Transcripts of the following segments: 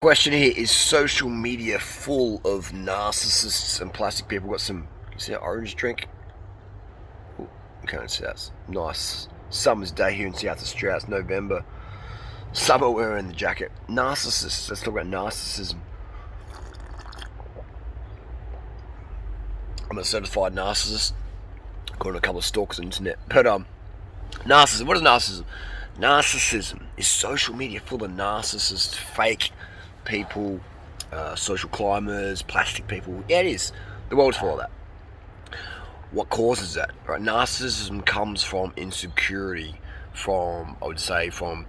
Question here, is social media full of narcissists and plastic people? Got some, you see that orange drink? Ooh, you can't see that. Nice summer's day here in South Australia. It's November. Summer wearing the jacket. Narcissists. Let's talk about narcissism. I'm a certified narcissist, according to a couple of stalkers on the internet. But narcissism. What is narcissism? Narcissism is social media full of narcissists, fake people, social climbers, plastic people. Yeah, it is. The world's full of that. What causes that? Right? Narcissism comes from insecurity, from, I would say, from,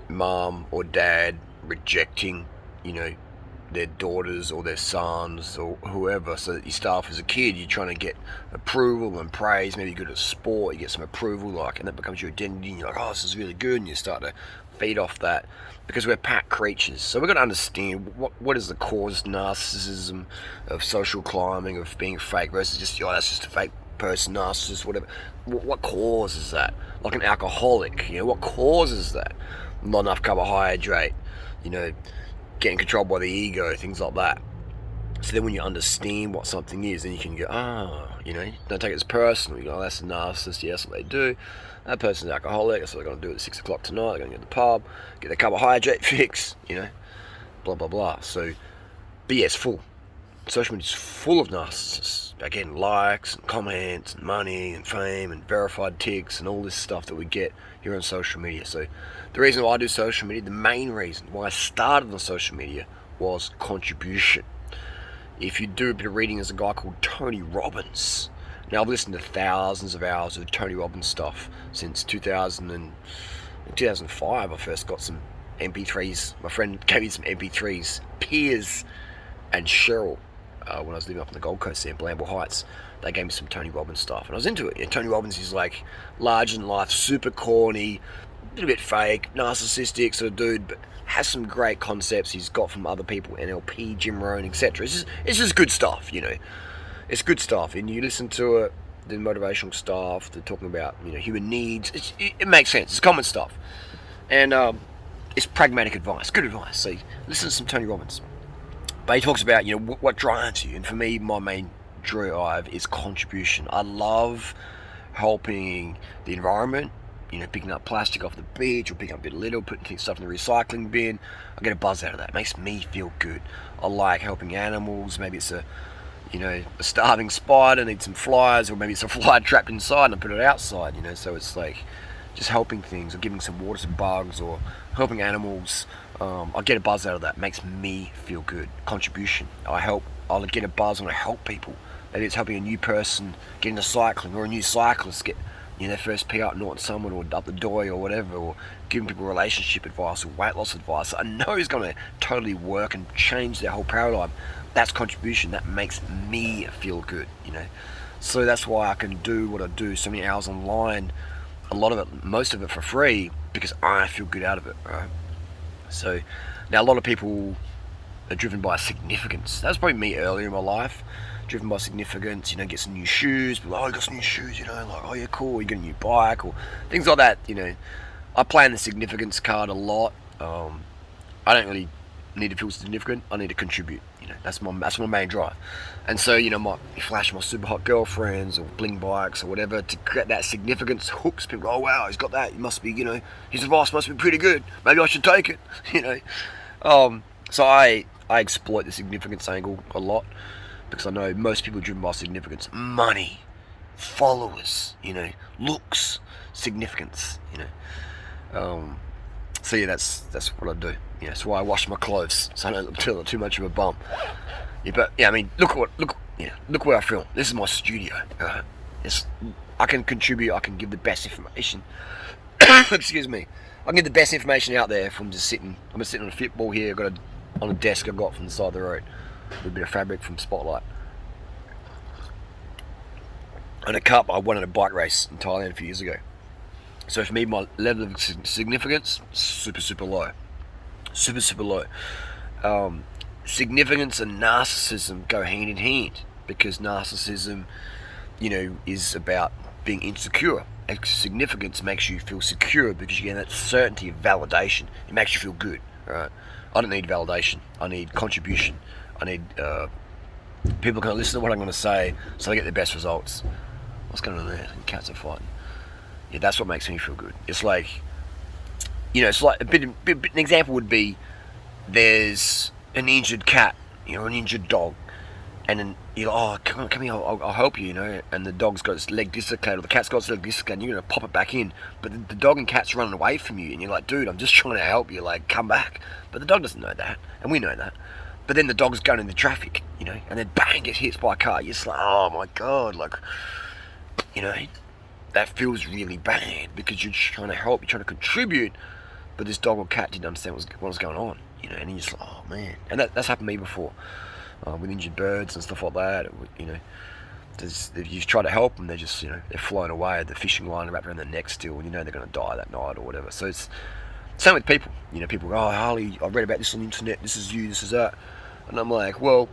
mom or dad rejecting, their daughters or their sons or whoever. So that you start off as a kid, you're trying to get approval and praise. Maybe you're good at sport, you get some approval, and that becomes your identity, and you're like, oh, this is really good, and you start to feed off that, because we're pack creatures. So we've got to understand what is the cause of narcissism, of social climbing, of being fake versus just, that's just a fake person, narcissist, whatever. What causes that? Like an alcoholic, what causes that? Not enough carbohydrate, getting controlled by the ego, things like that. So then when you understand what something is, then you can go, don't take it as personal. You go, that's a narcissist, yeah, that's what they do. That person's an alcoholic, that's what they're going to do at 6 o'clock tonight. They're going to go to the pub, get their carbohydrate fix, blah, blah, blah. So, but yeah, it's full. Social media is full of narcissists. Again, likes and comments and money and fame and verified ticks and all this stuff that we get here on social media. So the reason why I do social media, the main reason why I started on social media, was contribution. If you do a bit of reading, there's a guy called Tony Robbins. Now, I've listened to thousands of hours of Tony Robbins stuff since 2005. I first got some MP3s. My friend gave me some MP3s. Piers and Cheryl, when I was living up in the Gold Coast there in Blamble Heights, they gave me some Tony Robbins stuff, and I was into it. Tony Robbins is like larger than life, super corny, a little bit fake, narcissistic sort of dude, but has some great concepts he's got from other people, NLP, Jim Rohn, etc. It's just good stuff, It's good stuff, and you listen to it, the motivational stuff, they're talking about, human needs. It makes sense. It's common stuff, and it's pragmatic advice, good advice. So listen to some Tony Robbins. But he talks about, what drives you, and for me, my main drive is contribution. I love helping the environment. Picking up plastic off the beach, or picking up a bit of litter, putting stuff in the recycling bin. I get a buzz out of that. It makes me feel good. I like helping animals. Maybe it's a starving spider needs some flies, or maybe it's a fly trapped inside and I put it outside. So it's like just helping things, or giving some water to bugs, or helping animals. I get a buzz out of that. It makes me feel good. Contribution. I'll get a buzz when I help people. Maybe it's helping a new person get into cycling, or a new cyclist get their first PR at Norton Summit, or up the Doy, or whatever, or giving people relationship advice or weight loss advice. I know it's going to totally work and change their whole paradigm. That's contribution. That makes me feel good, So that's why I can do what I do, so many hours online, a lot of it, most of it for free, because I feel good out of it, right? So now a lot of people are driven by significance. That was probably me earlier in my life, driven by significance, get some new shoes, but I got some new shoes, like, oh yeah, cool, you get a new bike, or things like that, I play in the significance card a lot. I don't really need to feel significant, I need to contribute, that's my main drive. And so, my flash my super hot girlfriends, or bling bikes, or whatever, to get that significance hooks people. Oh wow, he's got that, he must be, his advice must be pretty good, maybe I should take it, So I exploit the significance angle a lot, because I know most people are driven by significance. Money, followers, looks, significance, So yeah, that's what I do. That's why I wash my clothes, so I don't look too much of a bum. Yeah, but yeah, I mean, look where I film. This is my studio. I can contribute. I can give the best information. Excuse me. I can give the best information out there from just sitting. I'm sitting on a football here. I've got on a desk I've got from the side of the road, with a bit of fabric from Spotlight. And a cup I won at a bike race in Thailand a few years ago. So for me, my level of significance, super low. Super low. Significance and narcissism go hand in hand, because narcissism, is about being insecure. Significance makes you feel secure, because you get that certainty of validation. It makes you feel good, right? I don't need validation. I need contribution. I need people can listen to what I'm going to say so they get the best results. What's going on there? Cats are fighting. Yeah, that's what makes me feel good. It's like, it's like an example would be there's an injured cat, an injured dog, and then you're like, oh, come here, I'll help you, and the dog's got its leg dislocated, or the cat's got its leg dislocated, and you're going to pop it back in, but the dog and cat's running away from you, and you're like, dude, I'm just trying to help you, like, come back. But the dog doesn't know that, and we know that. But then the dog's going into traffic, and then bang, gets hit by a car. You're just like, oh my God, like, that feels really bad because you're trying to help, you're trying to contribute, but this dog or cat didn't understand what was going on, and you're just like, oh man. And that's happened to me before, with injured birds and stuff like that. You try to help them, they're just, they're flying away, the fishing line wrapped around their neck still, and they're going to die that night or whatever. So it's same with people. People go, oh, Harley, I read about this on the internet, this is you, this is that. And I'm like, well,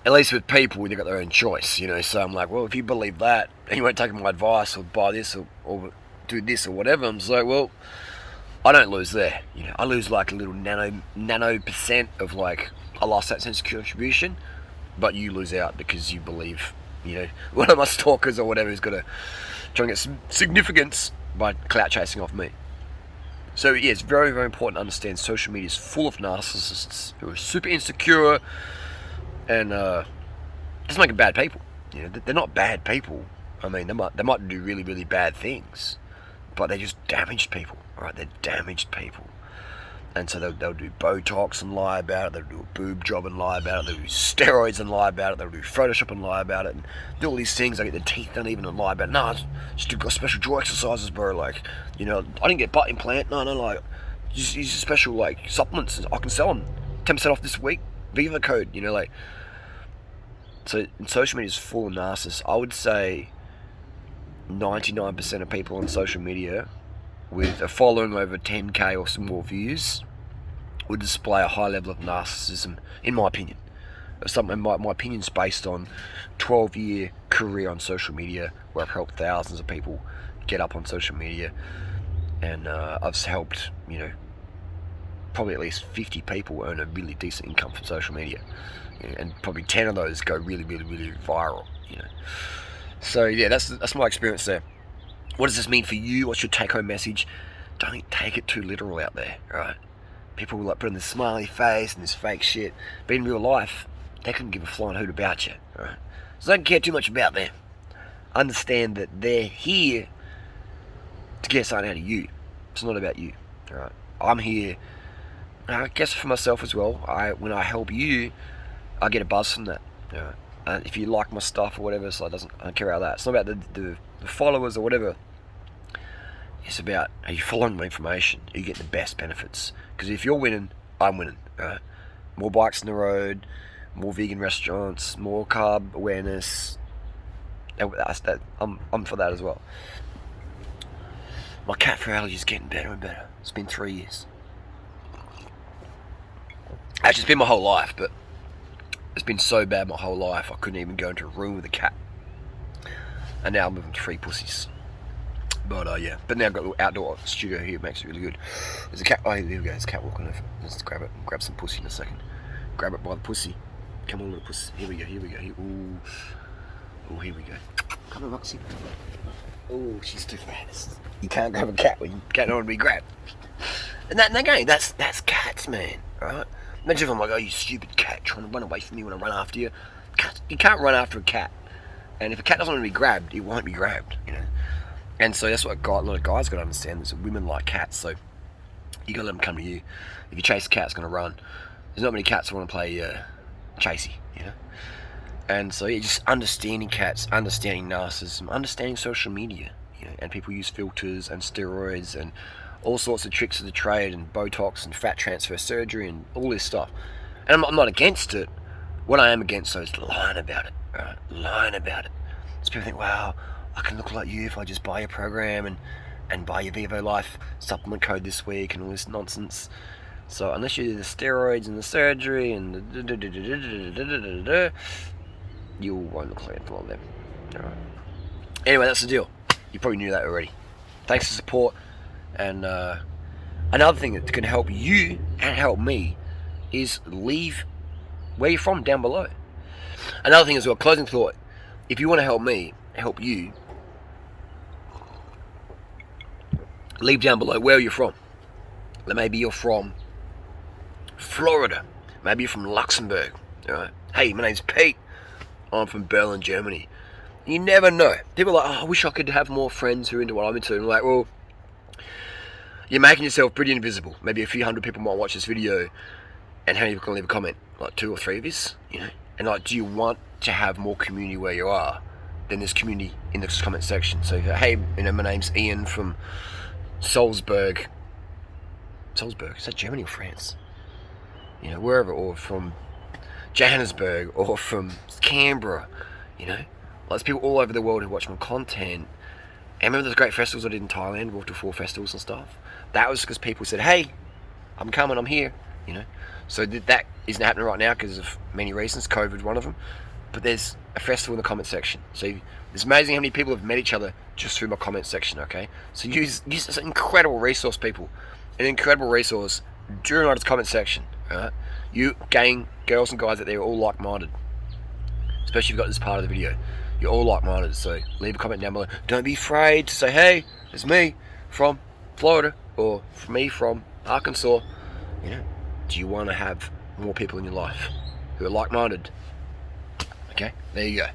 at least with people, they've got their own choice, So I'm like, well, if you believe that, and you won't take my advice or buy this or do this or whatever, I'm just like, well, I don't lose there. I lose like a little nano percent of like, I lost that sense of contribution, but you lose out because you believe, one of my stalkers or whatever is going to try and get some significance by clout chasing off me. So yeah, it's very, very important to understand social media is full of narcissists who are super insecure and just making bad people. They're not bad people. I mean, they might do really, really bad things, but they're just damaged people. Right? They're damaged people, and so they'll do Botox and lie about it. They'll do a boob job and lie about it. They'll do steroids and lie about it. They'll do Photoshop and lie about it, and do all these things. They get their teeth done even and lie about it. No, I just got special jaw exercises, bro. Like, I didn't get butt implant. No, like, just use special like supplements. I can sell them 10% off this week. Viva code. Like. So social media is full of narcissists. I would say 99% of people on social media with a following over 10k or some more views would display a high level of narcissism, in my opinion. My opinion's based on 12-year career on social media, where I've helped thousands of people get up on social media, and I've helped, probably at least 50 people earn a really decent income from social media. And probably 10 of those go really, really, really viral, So yeah, that's my experience there. What does this mean for you? What's your take-home message? Don't take it too literal out there, right? People will like put on this smiley face and this fake shit, but in real life, they couldn't give a flying hoot about you, right? So don't care too much about them. Understand that they're here to get something out of you. It's not about you, right? I'm here, I guess, for myself as well. When I help you, I get a buzz from that. If you like my stuff or whatever, so I don't care about that. It's not about the followers or whatever. It's about, are you following my information? Are you getting the best benefits? Because if you're winning, I'm winning. More bikes on the road, more vegan restaurants, more carb awareness. I'm for that as well. My cat food allergy is getting better and better. It's been 3 years. Actually, it's been my whole life, but it's been so bad my whole life I couldn't even go into a room with a cat. And now I'm moving to free pussies. But yeah, but now I've got a little outdoor studio here, it makes it really good. There's a cat, oh here we go, there's a cat walking over. Let's grab it, grab some pussy in a second. Grab it by the pussy. Come on little pussy, here we go. Ooh, here we go. Come on Roxy. Oh, she's too fast. You can't grab a cat when you can't want to be grabbed. And again, that's cats, man, right? Imagine if I'm like, oh, you stupid cat, trying to run away from me when I run after you. You can't run after a cat. And if a cat doesn't want to be grabbed, it won't be grabbed, And so that's what a lot of guys got to understand, is that women like cats, so you got to let them come to you. If you chase a cat, it's going to run. There's not many cats that want to play chasey, And so yeah, just understanding cats, understanding narcissism, understanding social media, and people use filters and steroids and all sorts of tricks of the trade and Botox and fat transfer surgery and all this stuff. And I'm not against it. What I am against, though, is lying about it. Right? Lying about it. So people think, wow, I can look like you if I just buy your program and buy your Vivo Life supplement code this week and all this nonsense. So unless you do the steroids and the surgery and the you won't look like anything like them. All right. Anyway, that's the deal. You probably knew that already. Thanks for support. And another thing that can help you and help me is leave where you're from down below. Another thing as well, closing thought, if you want to help me, help you, leave down below where you're from. Maybe you're from Florida. Maybe you're from Luxembourg. All right. Hey, my name's Pete. I'm from Berlin, Germany. You never know. People are like, oh, I wish I could have more friends who are into what I'm into. And I'm like, well, you're making yourself pretty invisible. Maybe a few hundred people might watch this video, and how many people can leave a comment? Like 2 or 3 of us, you know? And like, do you want to have more community where you are than this community in the comment section? So, hey, you know, my name's Ian from Salzburg. Salzburg, is that Germany or France? You know, wherever, or from Johannesburg, or from Canberra, you know? There's people all over the world who watch my content. And remember those great festivals I did in Thailand, walked to 4 festivals and stuff? That was because people said, hey, I'm coming, I'm here, you know? So that isn't happening right now because of many reasons, COVID one of them. But there's a festival in the comment section. So it's amazing how many people have met each other just through my comment section, okay? So use this incredible resource, people. An incredible resource, Durianrider's comment section, alright? You gang, girls and guys out there are all like-minded. Especially if you've got this part of the video. You're all like-minded, so leave a comment down below. Don't be afraid to say, hey, it's me from Florida, or me from Arkansas. You know, do you want to have more people in your life who are like-minded? Okay, there you go.